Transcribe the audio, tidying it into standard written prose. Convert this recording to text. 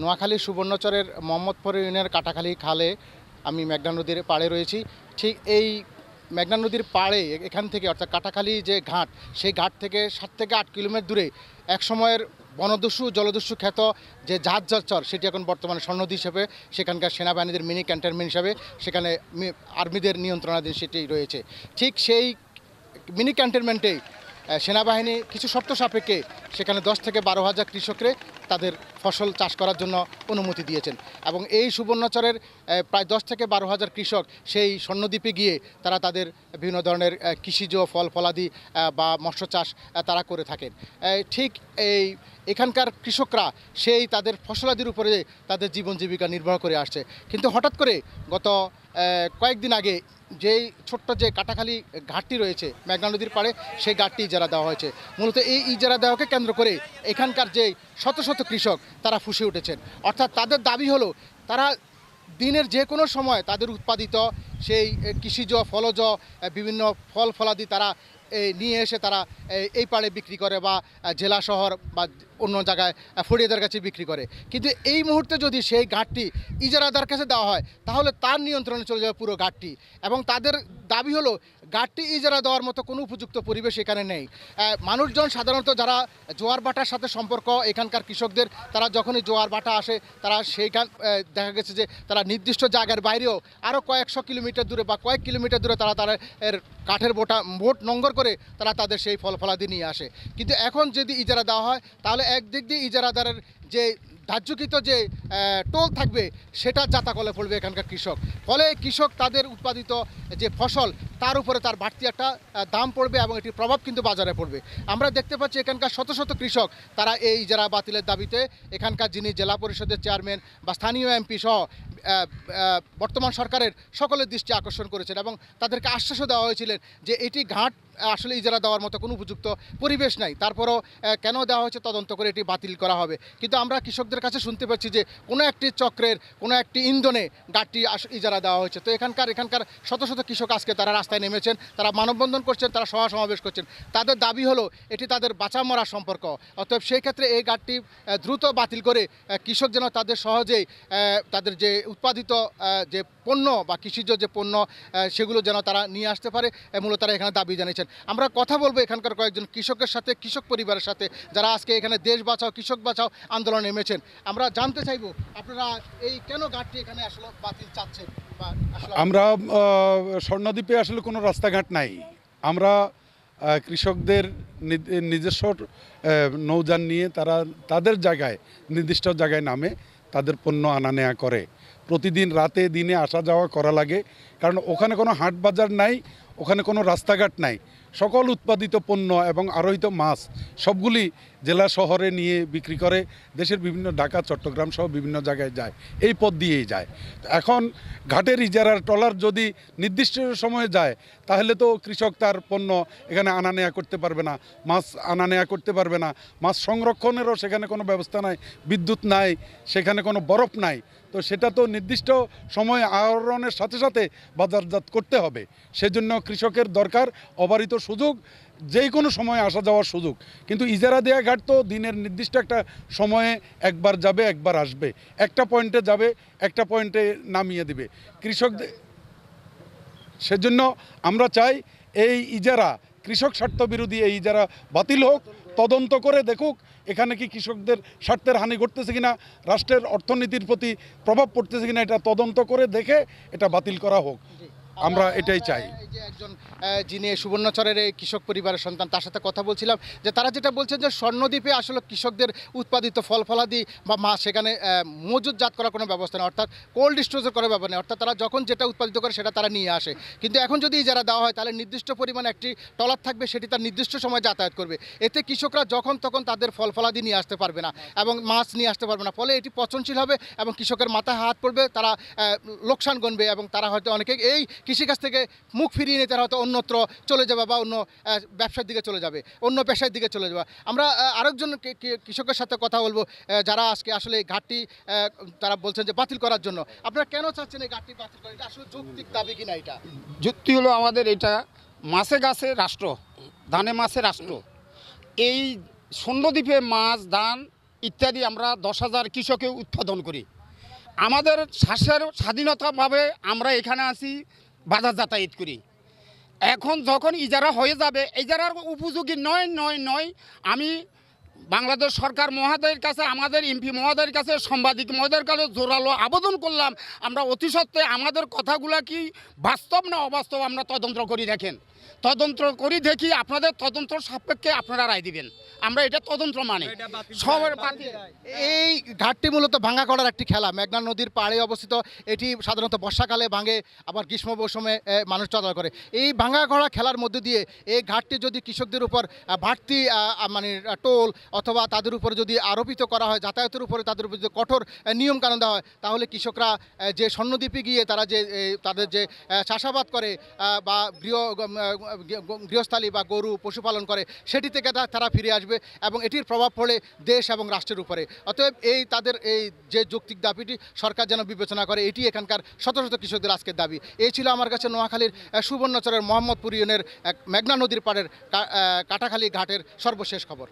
নোয়াখালীর সুবর্ণচরের মোহাম্মদপুর ইউনিয়নের কাটাখালী খালে আমি মেঘনা নদীর পাড়ে রয়েছি। ঠিক এই মেঘনা নদীর পাড়ে এখান থেকে অর্থাৎ কাটাখালী যে ঘাট, সেই ঘাট থেকে 7 থেকে 8 কিলোমিটার দূরে একসময়ের বনদস্যু জলদস্যু খ্যাত যে জাহাজ চর, সেটি এখন বর্তমানে সৈন্যদী হিসেবে সেখানকার সেনাবাহিনীদের মিনি ক্যান্টনমেন্ট হিসাবে সেখানে আর্মিদের নিয়ন্ত্রণাধীন সেটি রয়েছে। ঠিক সেই মিনি ক্যান্টনমেন্টেই সেনাবাহিনী কিছু শর্ত সাপেক্ষে সেখানে 10 থেকে 12 হাজার কৃষকরে তাদের ফসল চাষ করার জন্য অনুমতি দিয়েছেন এবং এই সুবর্ণচরের প্রায় 10 থেকে 12 হাজার কৃষক সেই স্বর্ণদ্বীপে গিয়ে তারা তাদের বিভিন্ন ধরনের কৃষিজ ফল ফলাদি বা মৎস্য চাষ তারা করে থাকেন। ঠিক এখানকার কৃষকরা সেই তাদের ফসলাদির উপরে তাদের জীবন জীবিকা নির্বাহ করে আসছে। কিন্তু হঠাৎ করে গত কয়েকদিন আগে যেই ছোট্ট যে কাটাখালী ঘাটটি রয়েছে মেঘনা নদীর পাড়ে, সেই ঘাটটি ইজারা দেওয়া হয়েছে। মূলত এই ইজারা দেওয়াকে কেন্দ্র করে এখানকার যে শত শত কৃষক তারা ফুঁসে উঠেছেন। অর্থাৎ তাদের দাবি হলো তারা দিনের যে কোনো সময় তাদের উৎপাদিত সেই কৃষিজ ফলজ বিভিন্ন ফল ফলাদি তারা নিয়ে এসে তারা এই পাড়ে বিক্রি করে বা জেলা শহর বা অন্য জায়গায় ফড়িয়াদের কাছে বিক্রি করে। কিন্তু এই মুহূর্তে যদি সেই ঘাটটি ইজারাদার কাছে দেওয়া হয় তাহলে তার নিয়ন্ত্রণে চলে যাবে পুরো ঘাটটি এবং তাদের দাবি হলো ঘাটটি ইজারা দেওয়ার মতো কোনো উপযুক্ত পরিবেশ এখানে নেই। মানুষজন সাধারণত যারা জোয়ার ভাটার সাথে সম্পর্ক এখানকার কৃষকদের, তারা যখনই জোয়ার ভাটা আসে তারা সেইখান দেখা গেছে যে তারা নির্দিষ্ট জায়গার বাইরেও আরও কয়েকশো কিলোমিটার দূরে বা কয়েক কিলোমিটার দূরে তারা এর কাঠের বোট নোঙ্গর করে তারা তাদের সেই ফল ফলাদি নিয়ে আসে। কিন্তু এখন যদি ইজারা দেওয়া হয় তাহলে একদিক দিয়ে ইজারাদারের যে ধার্যকৃত যে টোল থাকবে সেটা যাতাকলে পড়বে এখানকার কৃষক। ফলে কৃষক তাদের উৎপাদিত যে ফসল তার উপরে তার বাড়তি একটা দাম পড়বে এবং এটির প্রভাব কিন্তু বাজারে পড়বে। আমরা দেখতে পাচ্ছি এখানকার শত শত কৃষক তারা এই ইজারা বাতিলের দাবিতে এখানকার যিনি জেলা পরিষদের চেয়ারম্যান বা স্থানীয় এমপি সহ বর্তমান সরকারের সকলের দৃষ্টি আকর্ষণ করেছেন এবং তাদেরকে আশ্বাসও দেওয়া হয়েছিলেন যে এটি ঘাট আসলে ইজারা দেওয়ার মতো কোনো উপযুক্ত পরিবেশ নাই, তারপরও কেন দেওয়া হয়েছে তদন্ত করে এটি বাতিল করা হবে। কিন্তু আমরা কৃষকদের কাছে শুনতে পাচ্ছি যে কোনো একটি চক্রের কোনো একটি ইন্ধনে ঘাটটি ইজারা দেওয়া হয়েছে। তো এখানকার শত শত কৃষক আজকে তারা রাস্তায় নেমেছেন, তারা মানববন্ধন করছেন, তারা সভা সমাবেশ করছেন। তাদের দাবি হলো এটি তাদের বাঁচা মরার সম্পর্ক। অতএব সেই ক্ষেত্রে এই ঘাটটি দ্রুত বাতিল করে কৃষক যেন তাদের সহজেই তাদের যে উৎপাদিত যে পণ্য বা কৃষিজ যে পণ্য সেগুলো যেন তারা নিয়ে আসতে পারে, মূলত তারা এখানে দাবি জানিয়েছেন। আমরা কথা বলবো এখানকার কয়েকজন কৃষকের সাথে, কৃষক পরিবারের সাথে যারা আজকে এখানে দেশ বাঁচাও কৃষক বাঁচাও আন্দোলনে নেমেছেন। আমরা জানতে চাইবো আপনারা এই কেন ঘাটটি এখানে আসলে বাতিল চাচ্ছেন। আমরা স্বর্ণদ্বীপে আসলে কোনো রাস্তাঘাট নাই। আমরা কৃষকদের নিজস্ব নৌযান নিয়ে তারা তাদের জায়গায় নির্দিষ্ট জায়গায় নামে তাদের পণ্য আনা নেয়া করে। প্রতিদিন রাতে দিনে আসা যাওয়া করা লাগে, কারণ ওখানে কোনো হাট বাজার নাই, ওখানে কোনো রাস্তাঘাট নাই। সকল উৎপাদিত পণ্য এবং আরোহিত মাছ সবগুলি জেলা শহরে নিয়ে বিক্রি করে, দেশের বিভিন্ন ঢাকা চট্টগ্রাম সহ বিভিন্ন জায়গায় যায়, এই পথ দিয়েই যায়। এখন ঘাটের ইজারার ট্রলার যদি নির্দিষ্ট সময়ে যায় তাহলে তো কৃষক তার পণ্য এখানে আনা নেয়া করতে পারবে না, মাছ আনা নেয়া করতে পারবে না। মাছ সংরক্ষণেরও সেখানে কোনো ব্যবস্থা নাই, বিদ্যুৎ নাই, সেখানে কোনো বরফ নাই। তো সেটা তো নির্দিষ্ট সময় আহরণের সাথে সাথে বাজারজাত করতে হবে। সেজন্য কৃষকের দরকার অবারিত সুযোগ, যে কোনো সময় আসা যাওয়ার সুযোগ। কিন্তু ইজারা দেয়া ঘাট তো দিনের নির্দিষ্ট একটা সময়ে একবার যাবে একবার আসবে, একটা পয়েন্টে যাবে একটা পয়েন্টে নামিয়ে দিবে কৃষকদের। সেজন্য আমরা চাই এই ইজারা কৃষক স্বার্থ বিরোধী এই ইজারা বাতিল হোক, তদন্ত করে দেখুক এখানে কি কৃষকদের স্বার্থের হানি ঘটতেছে কিনা, রাষ্ট্রের অর্থনীতির প্রতি প্রভাব পড়তেছে কিনা, এটা তদন্ত করে দেখে এটা বাতিল করা হোক। আমরা এটাই চাই। যে একজন যিনি সুবর্ণচরের এই কৃষক পরিবারের সন্তান, তার সাথে কথা বলছিলাম যে তারা যেটা বলছেন যে স্বর্ণদ্বীপে আসলে কৃষকদের উৎপাদিত ফল ফলাদি বা মাছ সেখানে মজুতজাত করার কোনো ব্যবস্থা নেই, অর্থাৎ কোল্ড স্টোরেজ করার ব্যাপার নেই। অর্থাৎ তারা যখন যেটা উৎপাদিত করে সেটা তারা নিয়ে আসে। কিন্তু এখন যদি ইজারা দেওয়া হয় তাহলে নির্দিষ্ট পরিমাণে একটি ট্রলার থাকবে, সেটি তার নির্দিষ্ট সময় যাতায়াত করবে। এতে কৃষকরা যখন তখন তাদের ফল ফলাদি নিয়ে আসতে পারবে না এবং মাছ নিয়ে আসতে পারবে না। ফলে এটি পচনশীল হবে এবং কৃষকের মাথায় হাত পড়বে, তারা লোকসান গণবে এবং তারা হয়তো অনেকে এই কৃষিকাজ থেকে মুখ ফিরিয়ে নিয়ে তারা হয়তো অন্যত্র চলে যাবে বা অন্য ব্যবসার দিকে চলে যাবে, অন্য পেশার দিকে চলে যাবে। আমরা আরেকজন কৃষকের সাথে কথা বলবো যারা আজকে আসলে এই ঘাটটি তারা বলছেন যে বাতিল করার জন্য। আপনারা কেন চাচ্ছেন এই ঘাটটি বাতিল করা? এটা আসলে যৌক্তিক দাবি কিনা? এটা যুক্তি হলো আমাদের এটা মাছে গাছে রাষ্ট্র, ধানে মাছে রাষ্ট্র। এই স্বর্ণদ্বীপে মাছ ধান ইত্যাদি আমরা 10,000 কৃষকে উৎপাদন করি। আমাদের শ্বাসের স্বাধীনতাভাবে আমরা এখানে আসি, বাজার যাতায়াত করি। এখন যখন ইজারা হয়ে যাবে, ইজারার উপযোগী নয় আমি বাংলাদেশ সরকার মহোদয়ের কাছে, আমাদের এমপি মহোদয়ের কাছে, সাংবাদিক মহোদয়ের কাছে জোরালো আবেদন করলাম, আমরা অতি সত্ত্বে আমাদের কথাগুলো কি বাস্তব না অবাস্তব আমরা তদন্ত করি দেখেন, তদন্ত করি দেখি, আপনাদের তদন্ত সাপেক্ষে আপনারা রায় দিবেন। আমরা এটা তদন্ত মানে সবার বাতিল। এই ঘাটটি মূলত ভাঙা করার একটি খেলা, মেঘনা নদীর পাড়ে অবস্থিত। এটি সাধারণত বর্ষাকালে ভাঙে, আবার গ্রীষ্ম মৌসুমে মানুষ চলাচল করে। এই ভাঙা করা খেলার মধ্যে দিয়ে এই ঘাটটি যদি কৃষকদের উপর বাড়তি মানে টোল অথবা তাদের উপরে যদি আরোপিত করা হয়, যাতায়াতের উপরে তাদের উপর যদি কঠোর নিয়মকানুন দেওয়া হয়, তাহলে কৃষকরা যে স্বর্ণদ্বীপে গিয়ে তারা যে তাদের যে চাষাবাদ করে বা গৃহস্থালী বা গরু পশুপালন করে, সেটি থেকে তারা ফিরে আসবে এবং এটির প্রভাব পড়ে দেশ এবং রাষ্ট্রের উপরে। অতএব এই তাদের এই যে যৌক্তিক দাবিটি সরকার যেন বিবেচনা করে, এটি এখানকার শত শত কৃষকদের আজকের দাবি। এই ছিল আমার কাছে নোয়াখালীর সুবর্ণচরের মোহাম্মদপুর ইউনিয়নের মেঘনা নদীর পাড়ের কাটাখালী ঘাটের সর্বশেষ খবর।